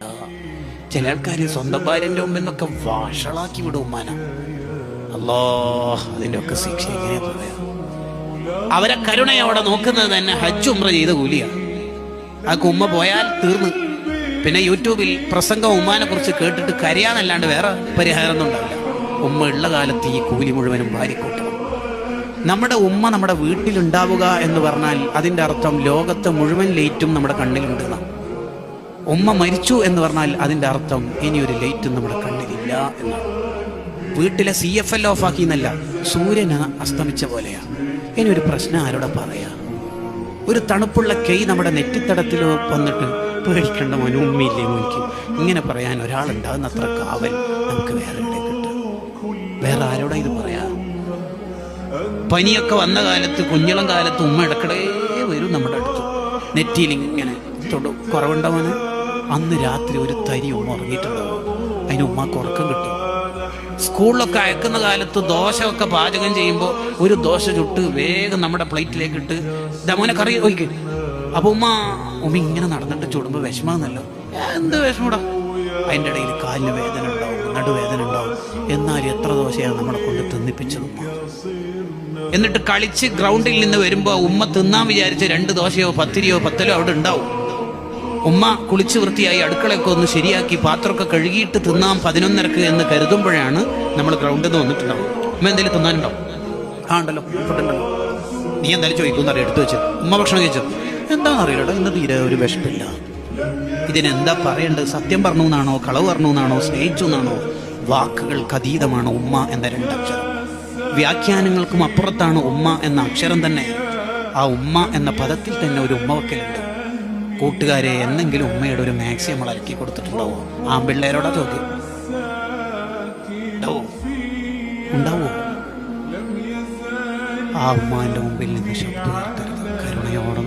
വേണ്ട. ചില ആൾക്കാർ സ്വന്തം ഭാര്യൻ്റെ മുമ്പിൽ നിന്നൊക്കെ വഷളാക്കി വിടും ഉമ്മാന. അല്ലാ, അതിൻ്റെ ഒക്കെ ശിക്ഷ എങ്ങനെയാ പറയാ? അവരെ കരുണയോടെ നോക്കുന്നത് തന്നെ ഹജ്ജ് ഉംറ ചെയ്ത കൂലിയാണ്. ആ ഉമ്മ പോയാൽ തീർന്ന്. പിന്നെ യൂട്യൂബിൽ പ്രസംഗം ഉമ്മാനെ കുറിച്ച് കേട്ടിട്ട് കരയാന്നല്ലാണ്ട് വേറെ പരിഹാരമൊന്നും ഉണ്ടാവില്ല. ഉമ്മ ഉള്ള കാലത്ത് ഈ കൂലി മുഴുവനും വാരിക്കൂട്ടണം. നമ്മുടെ ഉമ്മ നമ്മുടെ വീട്ടിലുണ്ടാവുക എന്ന് പറഞ്ഞാൽ അതിൻ്റെ അർത്ഥം ലോകത്തെ മുഴുവൻ ലൈറ്റും നമ്മുടെ കണ്ണിലുണ്ടെന്നാണ്. ഉമ്മ മരിച്ചു എന്ന് പറഞ്ഞാൽ അതിൻ്റെ അർത്ഥം ഇനിയൊരു ലൈറ്റും നമ്മുടെ കണ്ണിലില്ല എന്നാണ്. വീട്ടിലെ CFL ഓഫാക്കി എന്നല്ല, സൂര്യന് അസ്തമിച്ച പോലെയാണ്. ഇനി ഒരു പ്രശ്നം ആരോടെ പറയാ? ഒരു തണുപ്പുള്ള കൈ നമ്മുടെ നെറ്റിത്തടത്തിൽ വന്നിട്ട് പേടിക്കേണ്ട മോനും ഉമ്മയില്ലേ മോനിക്ക്, ഇങ്ങനെ പറയാൻ ഒരാളുണ്ടാകുന്ന അത്ര കാവൽ നമുക്ക് വേറെ എവിടെ കിട്ടും? വേറെ ആരോടാ ഇത് പറയാ? പനിയൊക്കെ വന്ന കാലത്ത്, കുഞ്ഞിളം കാലത്ത് ഉമ്മ ഇടക്കിടേ വരും നമ്മുടെ അടുത്ത്. നെറ്റിയിൽ ഇങ്ങനെ കുറവുണ്ടാവാന്. അന്ന് രാത്രി ഒരു തരി ഉമ്മ ഉറങ്ങിയിട്ടുണ്ടാവും. അതിന് ഉമ്മക്ക് ഉറക്കം കിട്ടും. സ്കൂളിലൊക്കെ അയക്കുന്ന കാലത്ത് ദോശയൊക്കെ പാചകം ചെയ്യുമ്പോൾ ഒരു ദോശ ചുട്ട് വേഗം നമ്മുടെ പ്ലേറ്റിലേക്ക് ഇട്ട് ദമോനെ കറി ഒഴിക്കും. അപ്പൊ ഉമ്മ ഇങ്ങനെ നടന്നിട്ട് ചുടുമ്പോൾ വിഷമാന്നല്ലോ. എന്ത് വിഷമൂടാ? അതിൻ്റെ ഇടയിൽ കാലിന് വേദന ഉണ്ടാവും, നടുവേദന ഉണ്ടാവും. എന്നാലും എത്ര ദോശയാണ് നമ്മളെ കൊണ്ട് തിന്നിപ്പിച്ചത് ഉമ്മ. എന്നിട്ട് കളിച്ച് ഗ്രൗണ്ടിൽ നിന്ന് വരുമ്പോൾ ഉമ്മ തിന്നാൻ വിചാരിച്ച 2 ദോശയോ പത്തിരിയോ പത്തലോ അവിടെ ഉണ്ടാവും. ഉമ്മ കുളിച്ച് വൃത്തിയായി അടുക്കളയൊക്കെ ഒന്ന് ശരിയാക്കി പാത്രമൊക്കെ കഴുകിയിട്ട് തിന്നാം 11:30 എന്ന് കരുതുമ്പോഴാണ് നമ്മൾ ഗ്രൗണ്ടിൽ നിന്ന് വന്നിട്ടുണ്ടാവും. ഉമ്മ എന്തെങ്കിലും തിന്നാനുണ്ടാവും? ഉണ്ടല്ലോ, ഫുഡുണ്ടല്ലോ. നീ എന്തായാലും ചോദിക്കുമെന്നറിയാം, എടുത്തു വെച്ചത്. ഉമ്മ ഭക്ഷണം കഴിച്ചോ? എന്താണെന്നറിയില്ലട്ടോ, ഇന്ന് തീരെ ഒരു വിശപ്പില്ല. ഇതിനെന്താ പറയേണ്ടത്? സത്യം പറഞ്ഞു എന്നാണോ, കളവ് പറഞ്ഞു എന്നാണോ, സ്നേഹിച്ചു എന്നാണോ? വാക്കുകൾക്ക് അതീതമാണ് ഉമ്മ എന്ന 2 അക്ഷരം. വ്യാഖ്യാനങ്ങൾക്കും അപ്പുറത്താണ് ഉമ്മ എന്ന അക്ഷരം തന്നെ. ആ ഉമ്മ എന്ന പദത്തിൽ തന്നെ ഒരു ഉമ്മ വയ്ക്കലുണ്ട്. കൂട്ടുകാരെ, എന്നെങ്കിലും ഉമ്മയുടെ ഒരു മാക്സി നമ്മൾ അലക്കി കൊടുത്തിട്ടുണ്ടാവോ? ആൺപിള്ളേരോടാ ചോദ്യം. ഉണ്ടാവോ? ആ ഉമ്മാന്റെ മുമ്പിൽ നിന്ന് ശബ്ദം ഉയർത്തരുത്. കരുണയോടെ